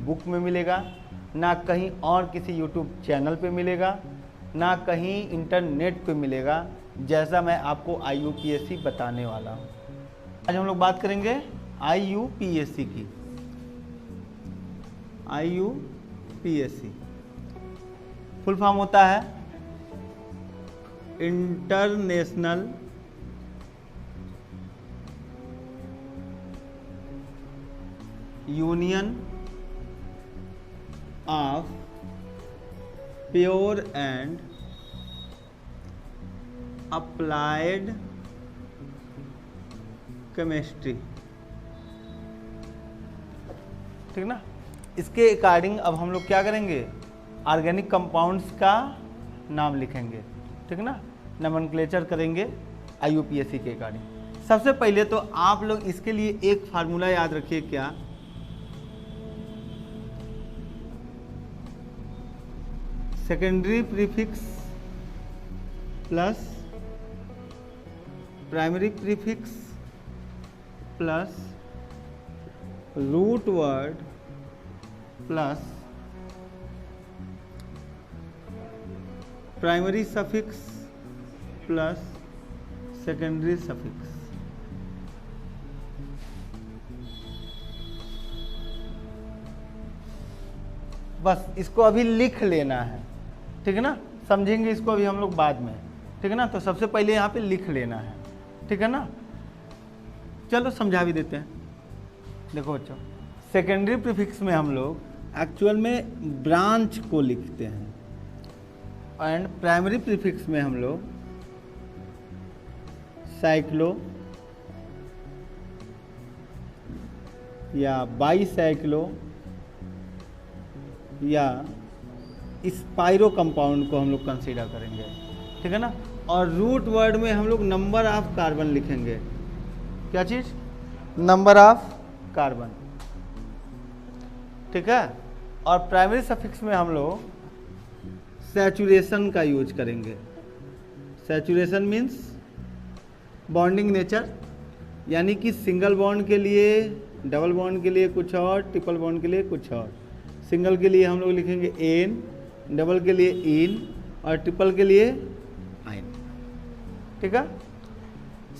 Book में मिलेगा, ना कहीं और किसी यूट्यूब चैनल पे मिलेगा, ना कहीं इंटरनेट पे मिलेगा, जैसा मैं आपको IUPAC बताने वाला हूँ। आज हम लोग बात करेंगे IUPAC की। IUPAC फुल फॉर्म होता है international union of pure and applied chemistry. ठीक ना। इसके अकॉर्डिंग अब हम लोग क्या करेंगे, ऑर्गेनिक कंपाउंड्स का नाम लिखेंगे। ठीक ना, नोमेनक्लेचर करेंगे IUPAC के अकॉर्डिंग। सबसे पहले तो आप लोग इसके लिए एक फार्मूला याद रखिए, क्या, secondary prefix plus primary prefix plus root word plus primary suffix plus secondary suffix. बस इसको अभी लिख लेना है। ठीक है ना, समझेंगे इसको अभी हम लोग बाद में। ठीक है ना, तो सबसे पहले यहाँ पे लिख लेना है। ठीक है ना, चलो समझा भी देते हैं। देखो बच्चों, सेकेंडरी प्रीफिक्स में हम लोग एक्चुअल में ब्रांच को लिखते हैं, एंड प्राइमरी प्रीफिक्स में हम लोग साइक्लो या बाईसाइक्लो या स्पाइरो कंपाउंड को हम लोग कंसीडर करेंगे। ठीक है ना, और रूट वर्ड में हम लोग नंबर ऑफ कार्बन लिखेंगे। क्या चीज़, नंबर ऑफ कार्बन। ठीक है, और प्राइमरी सफिक्स में हम लोग सैचुरेशन का यूज करेंगे। सैचुरेशन मीन्स बॉन्डिंग नेचर, यानी कि सिंगल बॉन्ड के लिए, डबल बॉन्ड के लिए कुछ और, ट्रिपल बॉन्ड के लिए कुछ और। सिंगल के लिए हम लोग लिखेंगे एन, डबल के लिए इन, और ट्रिपल के लिए आइन। ठीक है,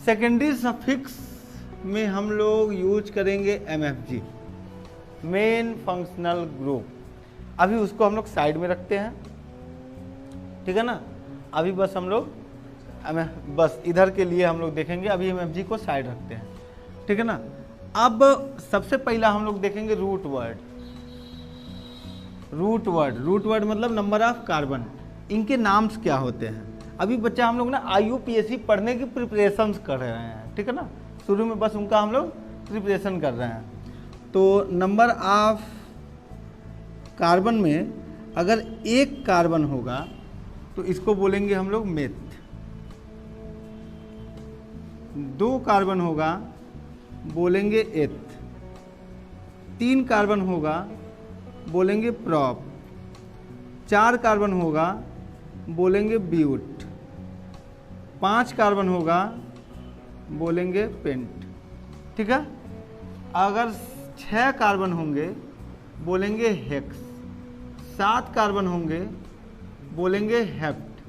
सेकेंडरी सफिक्स में हम लोग यूज करेंगे MFG, मेन फंक्शनल ग्रुप। अभी उसको हम लोग साइड में रखते हैं। ठीक है ना, अभी बस हम लोग बस इधर के लिए हम लोग देखेंगे, अभी MFG को साइड रखते हैं। ठीक है ना, अब सबसे पहला हम लोग देखेंगे रूट वर्ड। रूट वर्ड मतलब नंबर ऑफ कार्बन। इनके नाम्स क्या होते हैं? अभी बच्चा हम लोग ना IUPAC पढ़ने की प्रिपरेशंस कर रहे हैं। ठीक है ना, शुरू में बस उनका हम लोग प्रिपरेशन कर रहे हैं। तो नंबर ऑफ कार्बन में अगर एक कार्बन होगा तो इसको बोलेंगे हम लोग मेथ। 2 कार्बन होगा बोलेंगे एथ। 3 कार्बन होगा बोलेंगे प्रॉप। 4 कार्बन होगा बोलेंगे ब्यूट। 5 कार्बन होगा बोलेंगे पेंट। ठीक है, अगर 6 कार्बन होंगे बोलेंगे हेक्स। 7 कार्बन होंगे बोलेंगे हेप्ट।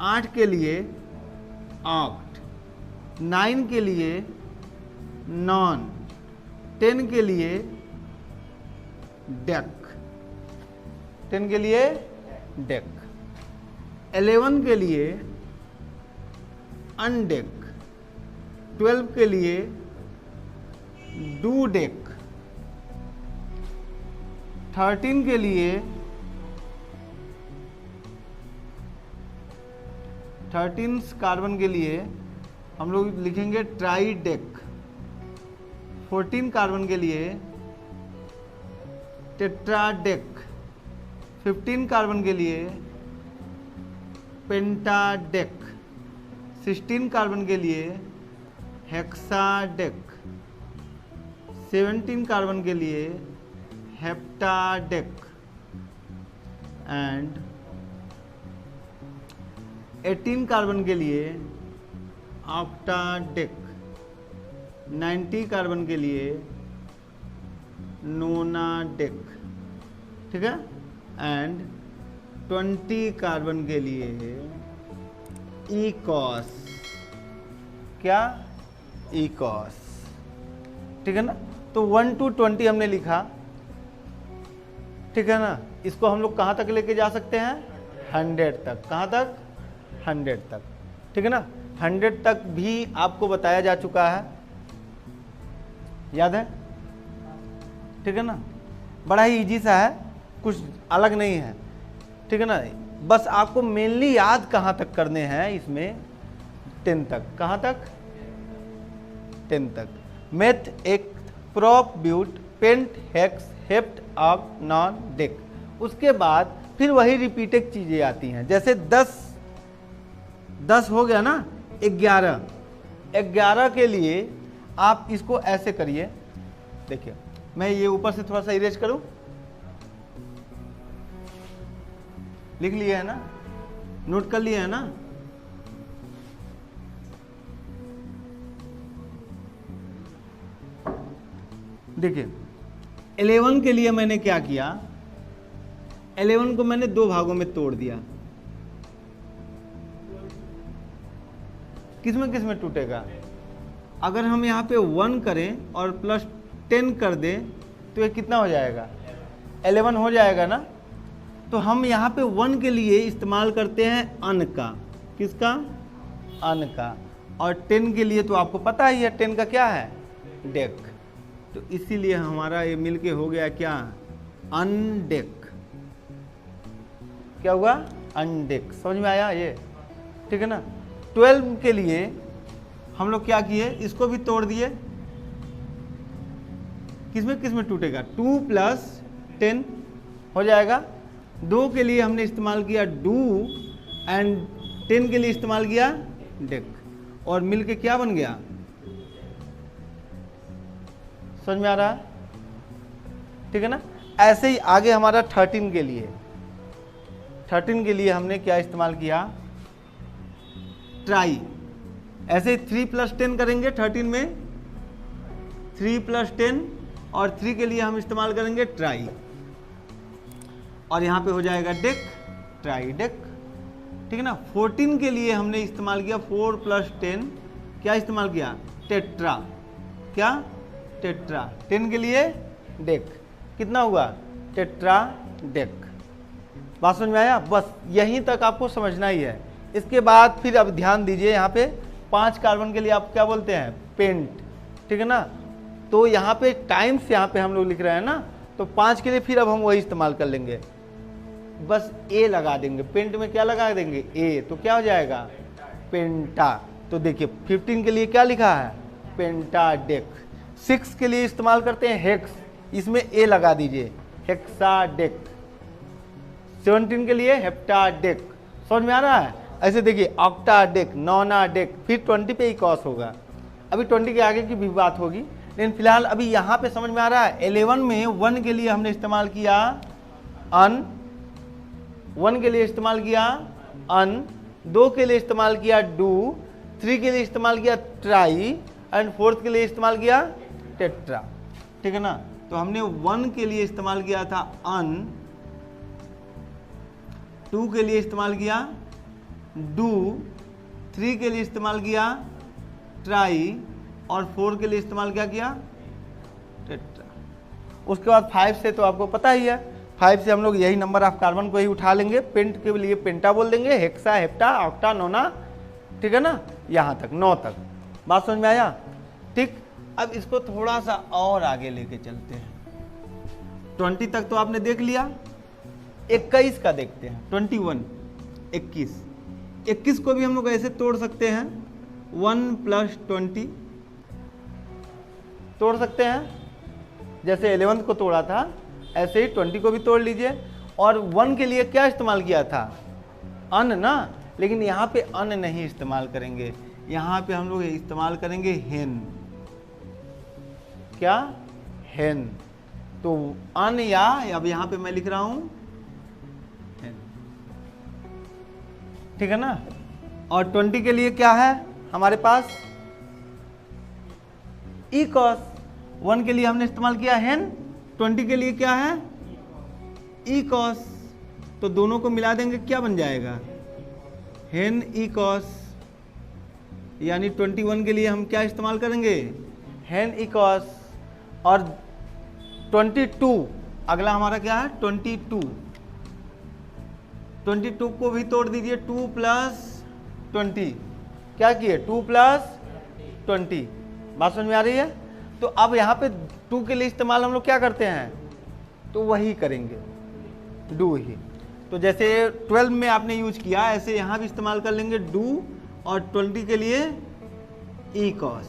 8 के लिए ऑक्ट। 9 के लिए नॉन। 10 के लिए डेक। 10 के लिए डेक। 11 के लिए अनडेक। 12 के लिए डू डेक। 13 के लिए 13 कार्बन के लिए हम लोग लिखेंगे ट्राई डेक। 14 कार्बन के लिए टेट्राडेक। 15 कार्बन के लिए पेंटाडेक। 16 कार्बन के लिए हेक्साडेक। 17 कार्बन के लिए हेप्टाडेक एंड 18 कार्बन के लिए ऑक्टाडेक। 90 कार्बन के लिए नोनाडेक। ठीक है, एंड 20 कार्बन के लिए ई कॉस, क्या, ई कॉस, ठीक है ना। तो 1 to 20 हमने लिखा, ठीक है ना। इसको हम लोग कहाँ तक लेके जा सकते हैं, 100 तक। कहाँ तक, 100 तक, ठीक है ना। 100 तक भी आपको बताया जा चुका है, याद है, ठीक है ना। बड़ा ही इजी सा है, कुछ अलग नहीं है, ठीक है ना। बस आपको मेनली याद कहाँ तक करने हैं इसमें, 10 तक। कहाँ तक, 10 तक। मेथ, एक, prop, but, pent, hex, hept, oct, non, dec. उसके बाद फिर वही रिपीटेड चीजें आती हैं, जैसे 10 हो गया ना, 11 के लिए आप इसको ऐसे करिए। देखिए मैं ये ऊपर से थोड़ा सा इरेज करूं, लिख लिया है ना, नोट कर लिया है ना। देखिए 11 के लिए मैंने क्या किया, 11 को मैंने 2 भागों में तोड़ दिया। किसमें किसमें टूटेगा, अगर हम यहाँ पे 1 करें और प्लस 10 कर दें तो ये कितना हो जाएगा, 11 हो जाएगा ना। तो हम यहाँ पे 1 के लिए इस्तेमाल करते हैं अन का, किसका, अन का। और 10 के लिए तो आपको पता ही है 10 का क्या है, डेक। तो इसीलिए हमारा ये मिलके हो गया क्या, अनडेक। क्या हुआ, अनडेक। समझ में आया ये, ठीक है ना। 12 के लिए हम लोग क्या किए, इसको भी तोड़ दिए। किसमें किसमें टूटेगा, 2 + 10 हो जाएगा। 2 के लिए हमने इस्तेमाल किया डू, एंड 10 के लिए इस्तेमाल किया डेक, और मिलके क्या बन गया, समझ में आ रहा है, ठीक है ना। ऐसे ही आगे हमारा 13 के लिए, 13 के लिए हमने क्या इस्तेमाल किया, ट्राई। ऐसे ही 3 + 10 करेंगे 13 में, 3 + 10, और 3 के लिए हम इस्तेमाल करेंगे ट्राई, और यहाँ पे हो जाएगा डेक, ट्राई डेक, ठीक है ना। 14 के लिए हमने इस्तेमाल किया 4 + 10, क्या इस्तेमाल किया, टेट्रा, क्या, टेट्रा। 10 के लिए डेक, कितना हुआ, टेट्रा डेक। बात समझ में आया, बस यहीं तक आपको समझना ही है। इसके बाद फिर अब ध्यान दीजिए, यहाँ पे 5 कार्बन के लिए आप क्या बोलते हैं, पेंट, ठीक है ना। तो यहाँ पे टाइम्स यहाँ पे हम लोग लिख रहे हैं ना, तो 5 के लिए फिर अब हम वही इस्तेमाल कर लेंगे, बस ए लगा देंगे। पेंट में क्या लगा देंगे, ए, तो क्या हो जाएगा, पेंटा। तो देखिए 15 के लिए क्या लिखा है, पेंटाडेक। 6 के लिए इस्तेमाल करते हैं हेक्स, इसमें ए लगा दीजिए, हेक्साडेक। 17 के लिए हेप्टाडेक। समझ में आ रहा है। ऐसे देखिए ऑक्टाडेक, नॉनाडेक, फिर 20 पे ही कॉस होगा। अभी 20 के आगे की भी बात होगी, लेकिन फिलहाल अभी यहाँ पे समझ में आ रहा है। 11 में 1 के लिए हमने इस्तेमाल किया अन, 1 के लिए इस्तेमाल किया अन, 2 के लिए इस्तेमाल किया डू, 3 के लिए इस्तेमाल किया ट्राई, एंड 4th के लिए इस्तेमाल किया टेट्रा, ठीक है ना। तो हमने 1 के लिए इस्तेमाल किया था अन, 2 के लिए इस्तेमाल किया डू, 3 के लिए इस्तेमाल किया ट्राई, और 4 के लिए इस्तेमाल क्या किया, टेट्रा। उसके बाद 5 से तो आपको पता ही है, 5 से हम लोग यही नंबर ऑफ कार्बन को ही उठा लेंगे। पेंट के लिए पेंटा बोल देंगे, हेक्सा, हेप्टा, ऑक्टा, नोना, ठीक है ना, यहाँ तक 9 तक। बात समझ में आया, ठीक। अब इसको थोड़ा सा और आगे लेके चलते हैं। 20 तक तो आपने देख लिया, 21 का देखते हैं। 21, 21 को भी हम लोग ऐसे तोड़ सकते हैं, 1 + 20 तोड़ सकते हैं, जैसे 11 को तोड़ा था ऐसे ही 20 को भी तोड़ लीजिए। और 1 के लिए क्या इस्तेमाल किया था, अन ना, लेकिन यहाँ पे अन नहीं इस्तेमाल करेंगे, यहाँ पे हम लोग इस्तेमाल करेंगे हेन, क्या, हेन। तो अन, या अब यहाँ पे मैं लिख रहा हूं हेन, ठीक है ना। और 20 के लिए क्या है हमारे पास, ई कॉस। 1 के लिए हमने इस्तेमाल किया हेन, 20 के लिए क्या है, ई कॉस, तो दोनों को मिला देंगे क्या बन जाएगा, हेन ई कॉस, यानी 21 के लिए हम क्या इस्तेमाल करेंगे, हेन ई कॉस। और 22 अगला हमारा क्या है, 22 को भी तोड़ दीजिए, 2 + 20 क्या किए, 2 + 20। बात समझ में आ रही है। तो अब यहाँ पे 2 के लिए इस्तेमाल हम लोग क्या करते हैं, तो वही करेंगे, डू ही। तो जैसे 12 में आपने यूज किया, ऐसे यहाँ भी इस्तेमाल कर लेंगे डू, और 20 के लिए ई कॉस,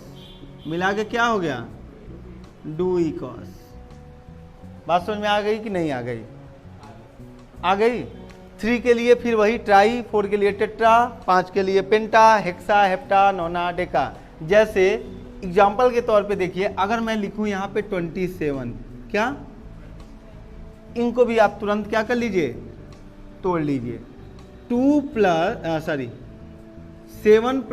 मिला के क्या हो गया, डू ई कॉस। बात समझ में आ गई कि नहीं आ गई, आ गई। 3 के लिए फिर वही ट्राई, 4 के लिए टेट्रा, 5 के लिए पेंटा, हेक्सा, हेप्टा, नोना, डेका। जैसे एग्जाम्पल के तौर पे देखिए, अगर मैं लिखूं यहाँ पे 27, क्या, इनको भी आप तुरंत क्या कर लीजिए, तोड़ लीजिए। 7 +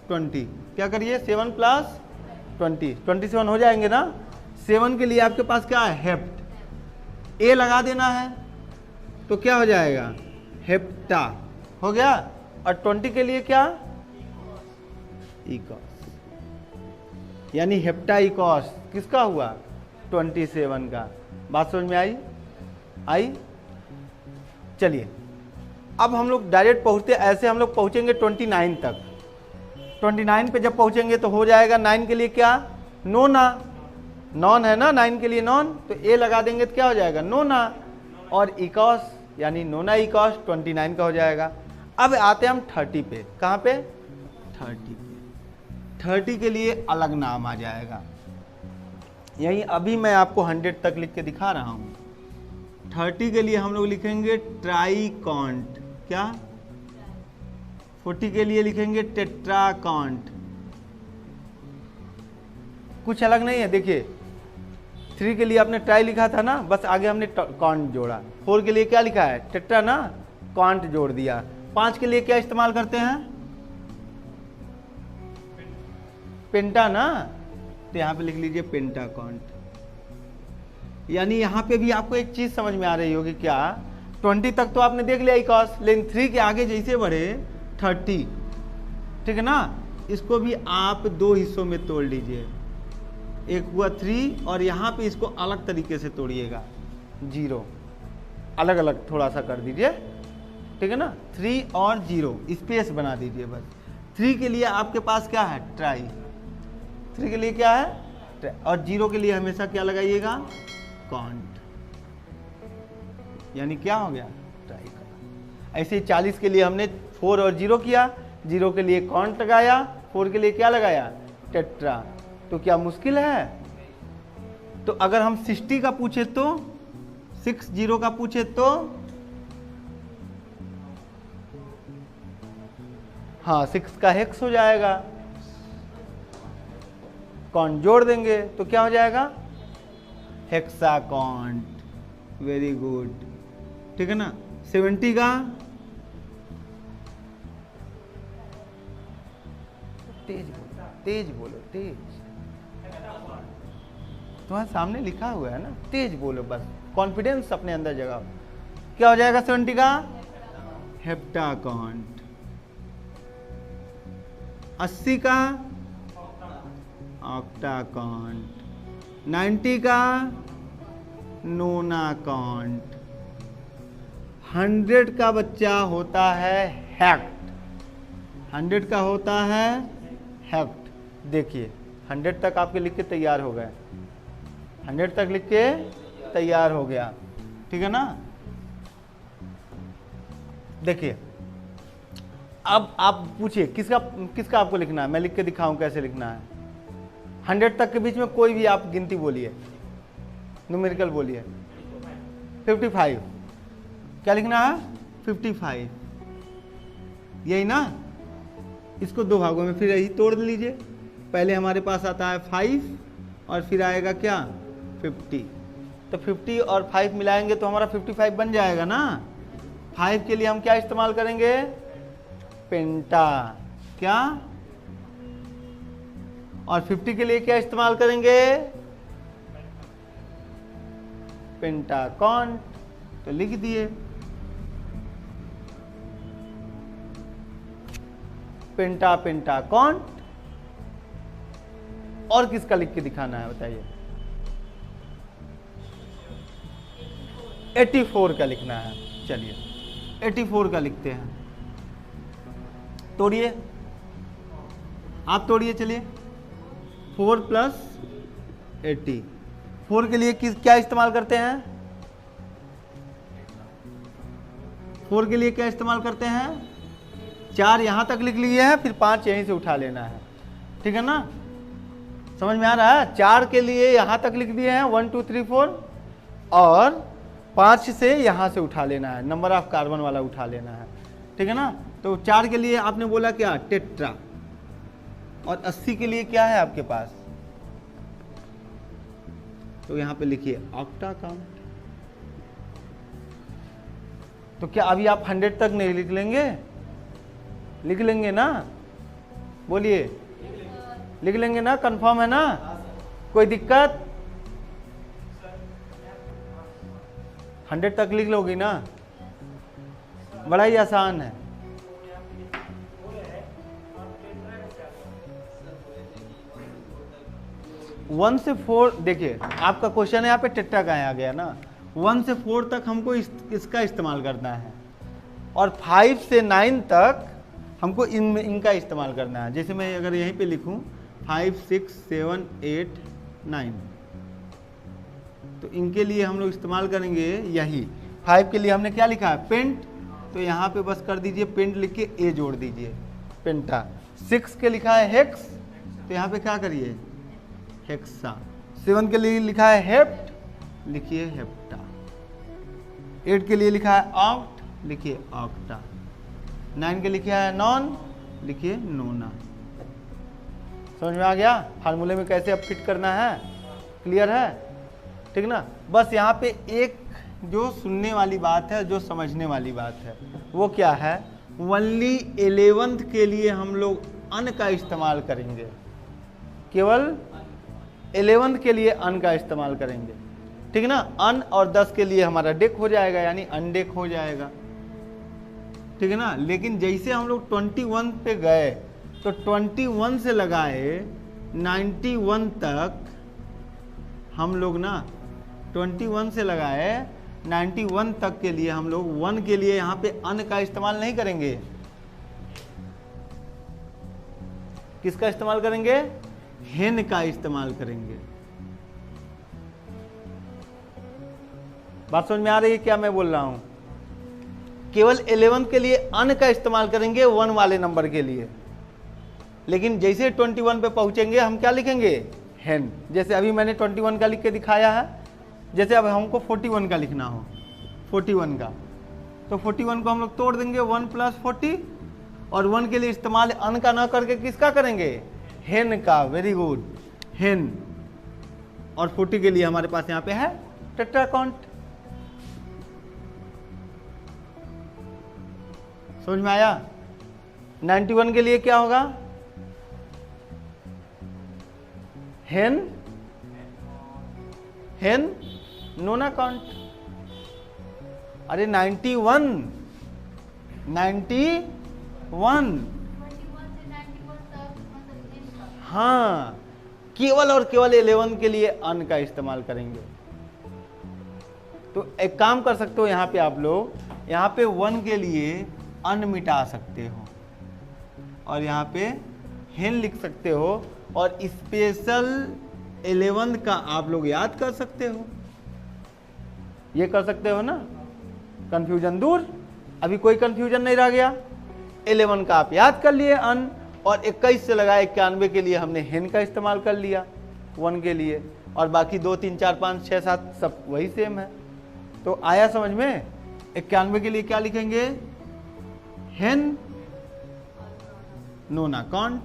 20 क्या करिए, 7 + 20, 27 हो जाएंगे ना। 7 के लिए आपके पास क्या है, हेप्ट, ए लगा देना है तो क्या हो जाएगा, हेप्टा हो गया। और 20 के लिए क्या, इकॉस, यानी हेप्टा इकॉस किसका हुआ, 27 का। बात समझ में आई। चलिए अब हम लोग डायरेक्ट पहुंचते, ऐसे हम लोग पहुंचेंगे 29 तक। 29 पे जब पहुंचेंगे तो हो जाएगा 9 के लिए क्या, नोना, नॉन है ना 9 के लिए नॉन, तो ए लगा देंगे तो क्या हो जाएगा, नोना। और इकॉस यानी नोना इकॉस 29 का हो जाएगा। अब आते हैं हम 30 पे, कहाँ पे, 30 पे। 30 के लिए अलग नाम आ जाएगा, यही अभी मैं आपको 100 तक लिख के दिखा रहा हूँ। 30 के लिए हम लोग लिखेंगे ट्राइकॉन्ट, क्या, 40 के लिए लिखेंगे टेट्राकॉन्ट। कुछ अलग नहीं है, देखिए 3 के लिए आपने ट्राई लिखा था ना, बस आगे हमने कॉन्ट जोड़ा। 4 के लिए क्या लिखा है, टेट्रा ना, कॉन्ट जोड़ दिया। 5 के लिए क्या इस्तेमाल करते हैं, पेंटा ना, तो यहाँ पे लिख लीजिए पेंटाकॉन्ट। यानी यहाँ पे भी आपको एक चीज समझ में आ रही होगी, क्या, 20 तक तो आपने देख लिया इकॉस, लेकिन 3 के आगे जैसे बढ़े 30, ठीक है ना, इसको भी आप 2 हिस्सों में तोड़ लीजिए। एक हुआ 3 और यहाँ पे इसको अलग तरीके से तोड़िएगा, 0 अलग अलग थोड़ा सा कर दीजिए, ठीक है ना। 3 और 0 स्पेस बना दीजिए बस। 3 के लिए आपके पास क्या है, ट्राई, 3 के लिए क्या है, और 0 के लिए हमेशा क्या लगाइएगा, कॉन्ट, यानी क्या हो गया, ट्राई का। ऐसे ही 40 के लिए हमने 4 और 0 किया, 0 के लिए कॉन्ट लगाया, 4 के लिए क्या लगाया, टेट्रा। तो क्या मुश्किल है। तो अगर हम 60 का पूछे तो, 60 का पूछे तो, हाँ 6 का हेक्स हो जाएगा, कॉन्ट जोड़ देंगे तो क्या हो जाएगा, हेक्साकॉन्ट। वेरी गुड, ठीक है ना। 70 का, तेज बोलो तेज, तुम्हारे सामने लिखा हुआ है ना, तेज बोलो बस, कॉन्फिडेंस अपने अंदर जगाओ। क्या हो जाएगा 70 का, हेप्टाकॉन्ट। 80 का, ऑक्टाकॉन्ट। 90 का, नोनाकॉन्ट। 100 का बच्चा होता है हेक्ट, 100 का होता है हेक्ट। देखिए 100 तक आपके लिख के तैयार हो गए, 100 तक लिख के तैयार हो गया, ठीक है ना। देखिए अब आप पूछिए किसका आपको लिखना है, मैं लिख के दिखाऊं कैसे लिखना है। 100 तक के बीच में कोई भी आप गिनती बोलिए, न्यूमेरिकल बोलिए। 55, क्या लिखना है, 55, यही ना। इसको 2 भागों में फिर यही तोड़ लीजिए। पहले हमारे पास आता है 5 और फिर आएगा क्या, 50। तो 50 और 5 मिलाएंगे तो हमारा 55 बन जाएगा ना। 5 के लिए हम क्या इस्तेमाल करेंगे, पेंटा, क्या, और 50 के लिए क्या इस्तेमाल करेंगे, पेंटाकॉन्ट। तो लिख दिए। पेंटा पेंटाकॉन्ट। और किसका लिख के दिखाना है बताइए? 84 का लिखना है। चलिए 84 का लिखते हैं। तोड़िए, आप तोड़िए। चलिए 4 + 80। 4 के लिए क्या इस्तेमाल करते हैं? 4 के लिए क्या इस्तेमाल करते हैं? 4 यहां तक लिख लिए हैं, फिर 5 यहीं से उठा लेना है। ठीक है ना? समझ में आ रहा है? 4 के लिए यहां तक लिख दिए हैं 1 2 3 4, और 5 से यहां से उठा लेना है, नंबर ऑफ कार्बन वाला उठा लेना है। ठीक है ना? तो 4 के लिए आपने बोला क्या? टेट्रा। और 80 के लिए क्या है आपके पास? तो यहां पे लिखिए ऑक्टा काउंट। तो क्या अभी आप 100 तक नहीं लिख लेंगे? लिख लेंगे ना? बोलिए, लिख लेंगे ना? कंफर्म है ना? कोई दिक्कत? 100 तक लिख लोगी ना? बड़ा ही आसान है। वन से 4, देखिए आपका क्वेश्चन है यहाँ पे टेट्रा का आ गया ना। 1 से 4 तक हमको इसका इस्तेमाल करना है, और 5 से 9 तक हमको इनका इस्तेमाल करना है। जैसे मैं अगर यहीं पे लिखूं 5 6 7 8 9, तो इनके लिए हम लोग इस्तेमाल करेंगे यही। 5 के लिए हमने क्या लिखा है? पेंट। तो यहाँ पे बस कर दीजिए पेंट, लिख के ए जोड़ दीजिए, पेंटा। 6 के लिखा है हेक्स, तो यहाँ पे क्या करिए? हेक्सा। 7 के लिए लिखा है हेप्ट, लिखिए हेप्टा। 8 के लिए लिखा है ऑक्ट, लिखिए ऑक्टा। 9 के लिखा है नॉन, लिखिए नोना। समझ में आ गया फार्मूले में कैसे अब फिट करना है? क्लियर है? ठीक ना? बस यहाँ पे एक जो सुनने वाली बात है, जो समझने वाली बात है, वो क्या है? ओनली 11th के लिए हम लोग अन का इस्तेमाल करेंगे। केवल 11th के लिए अन का इस्तेमाल करेंगे। ठीक है ना? अन और 10 के लिए हमारा डेक हो जाएगा, यानी अनडेक हो जाएगा। ठीक है ना? लेकिन जैसे हम लोग 21 पे गए, तो 21 से लगाए 91 तक हम लोग ना, 21 से लगाए 91 तक के लिए हम लोग 1 के लिए यहाँ पे अन का इस्तेमाल नहीं करेंगे। किसका इस्तेमाल करेंगे? हेन का इस्तेमाल करेंगे। बात समझ में आ रही है क्या मैं बोल रहा हूं? केवल 11 के लिए अन का इस्तेमाल करेंगे 1 वाले नंबर के लिए, लेकिन जैसे 21 पे पहुंचेंगे हम क्या लिखेंगे? हेन। जैसे अभी मैंने 21 का लिख के दिखाया है। जैसे अब हमको 41 का लिखना हो, 41 का, तो 41 को हम लोग तोड़ देंगे 1 + 40, और 1 के लिए इस्तेमाल अन का ना करके किसका करेंगे? हेन का। वेरी गुड, हेन। और 40 के लिए हमारे पास यहाँ पे है टेट्राकॉन्ट। समझ में आया? 91 के लिए क्या होगा? हेन, हेन नोनाकॉन्ट। अरे 91, 91, हाँ, केवल और केवल 11 के लिए अन का इस्तेमाल करेंगे। तो एक काम कर सकते हो, यहाँ पे आप लोग यहाँ पे 1 के लिए अन मिटा सकते हो, और यहाँ पे हेन लिख सकते हो, और स्पेशल 11 का आप लोग याद कर सकते हो। ये कर सकते हो ना? कंफ्यूजन दूर। अभी कोई कंफ्यूजन नहीं रह गया। 11 का आप याद कर लिए अन, और 21 से लगाए 91 के लिए हमने हेन का इस्तेमाल कर लिया 1 के लिए, और बाकी 2 3 4 5 6 7 सब वही सेम है। तो आया समझ में? 91 के लिए क्या लिखेंगे? हेन नोनाकॉन्ट।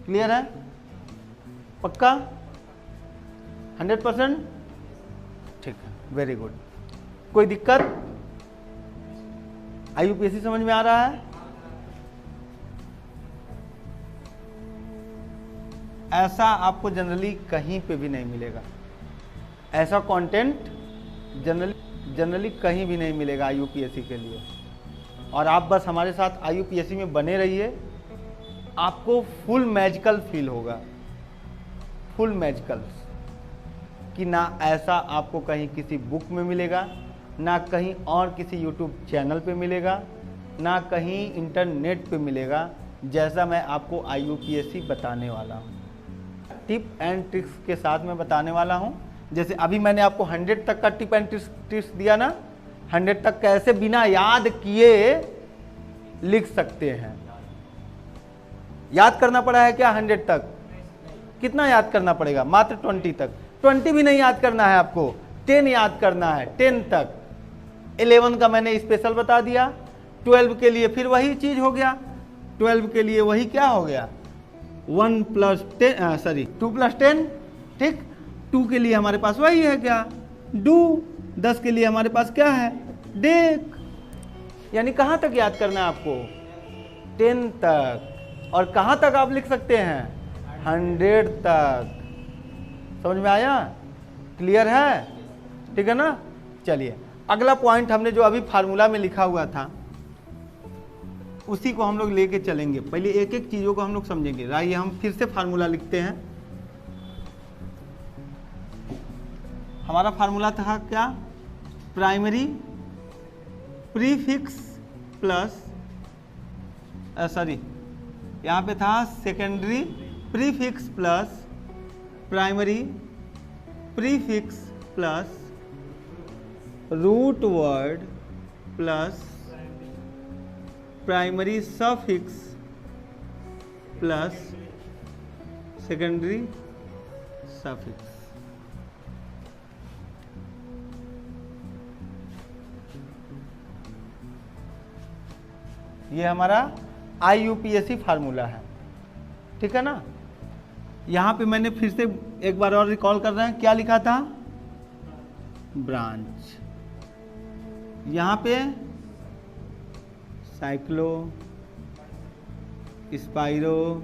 क्लियर है? पक्का? 100%? ठीक है, वेरी गुड। कोई दिक्कत? IUPAC समझ में आ रहा है? ऐसा आपको जनरली कहीं पे भी नहीं मिलेगा। ऐसा कंटेंट जनरली कहीं भी नहीं मिलेगा IUPAC के लिए। और आप बस हमारे साथ IUPAC में बने रहिए, आपको फुल मैजिकल फील होगा, फुल मैजिकल, कि ना ऐसा आपको कहीं किसी बुक में मिलेगा, ना कहीं और किसी यूट्यूब चैनल पे मिलेगा, ना कहीं इंटरनेट पे मिलेगा, जैसा मैं आपको IUPAC बताने वाला हूँ। टिप एंड ट्रिक्स के साथ मैं बताने वाला हूँ। जैसे अभी मैंने आपको 100 तक का टिप एंड ट्रिक्स दिया ना, 100 तक कैसे बिना याद किए लिख सकते हैं। याद करना पड़ा है क्या 100 तक? कितना याद करना पड़ेगा? मात्र 20 तक। 20 भी नहीं याद करना है आपको, 10 याद करना है, 10 तक। 11 का मैंने स्पेशल बता दिया। 12 के लिए फिर वही चीज हो गया, 12 के लिए वही क्या हो गया, 2 + 10, ठीक। 2 के लिए हमारे पास वही है क्या, डू। 10 के लिए हमारे पास क्या है, डेक। यानी कहाँ तक याद करना है आपको, 10 तक। और कहाँ तक आप लिख सकते हैं, 100 तक। समझ में आया? क्लियर है? ठीक है ना। चलिए अगला पॉइंट, हमने जो अभी फार्मूला में लिखा हुआ था उसी को हम लोग लेके चलेंगे। पहले एक एक चीजों को हम लोग समझेंगे। आइए हम फिर से फार्मूला लिखते हैं। हमारा फार्मूला था क्या, प्राइमरी प्रीफिक्स प्लस यहाँ पे था secondary prefix plus primary prefix plus root word plus primary suffix plus secondary suffix. ये हमारा IUPAC फार्मूला है, ठीक है ना। यहां पे मैंने फिर से एक बार और रिकॉल कर रहे हैं, क्या लिखा था, ब्रांच। यहां पे साइक्लो, स्पाइरो,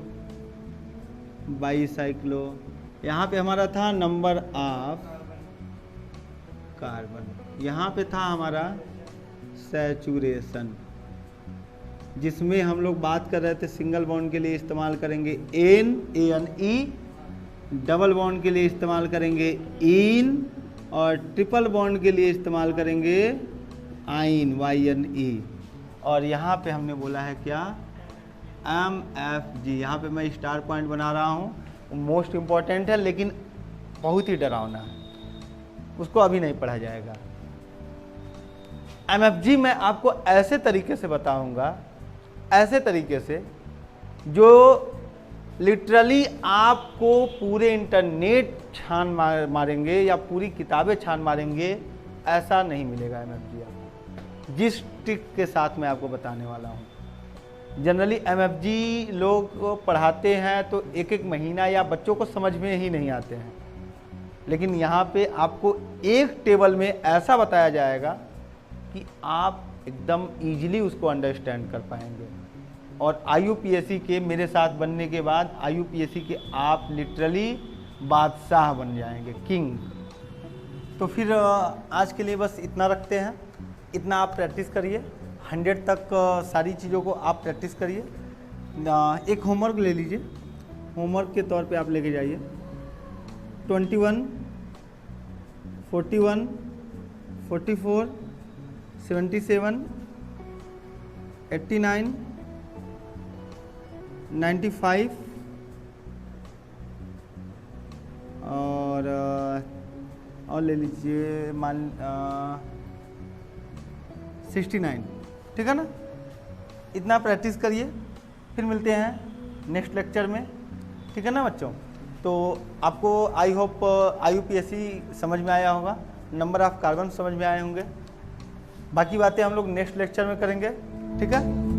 बाईसाइक्लो। यहाँ पे हमारा था नंबर ऑफ कार्बन। यहाँ पे था हमारा सैचुरेशन, जिसमें हम लोग बात कर रहे थे सिंगल बॉन्ड के लिए इस्तेमाल करेंगे ANE, डबल बॉन्ड के लिए इस्तेमाल करेंगे IN, और ट्रिपल बॉन्ड के लिए इस्तेमाल करेंगे YNE। और यहाँ पे हमने बोला है क्या, MFG। यहाँ पे मैं स्टार पॉइंट बना रहा हूँ, मोस्ट इम्पॉर्टेंट है लेकिन बहुत ही डरावना है, उसको अभी नहीं पढ़ा जाएगा। MFG मैं आपको ऐसे तरीके से बताऊंगा, ऐसे तरीके से जो लिटरली आपको पूरे इंटरनेट छान मारेंगे या पूरी किताबें छान मारेंगे, ऐसा नहीं मिलेगा MFG आपको, जिस ट्रिक के साथ मैं आपको बताने वाला हूँ। जनरली MFG लोग पढ़ाते हैं तो एक एक महीना या बच्चों को समझ में ही नहीं आते हैं, लेकिन यहाँ पे आपको एक टेबल में ऐसा बताया जाएगा कि आप एकदम इजीली उसको अंडरस्टैंड कर पाएंगे। और IUPAC के मेरे साथ बनने के बाद IUPAC के आप लिटरली बादशाह बन जाएंगे, किंग। तो फिर आज के लिए बस इतना रखते हैं, इतना आप प्रैक्टिस करिए, 100 तक सारी चीज़ों को आप प्रैक्टिस करिए। एक होमवर्क ले लीजिए, होमवर्क के तौर पे आप लेके जाइए 21, 41, 44, 77, 89, 95 और ले लीजिए 69, ठीक है ना। इतना प्रैक्टिस करिए, फिर मिलते हैं नेक्स्ट लेक्चर में, ठीक है ना बच्चों। तो आपको आई होप IUPAC समझ में आया होगा, नंबर ऑफ कार्बन समझ में आए होंगे। बाकी बातें हम लोग नेक्स्ट लेक्चर में करेंगे, ठीक है।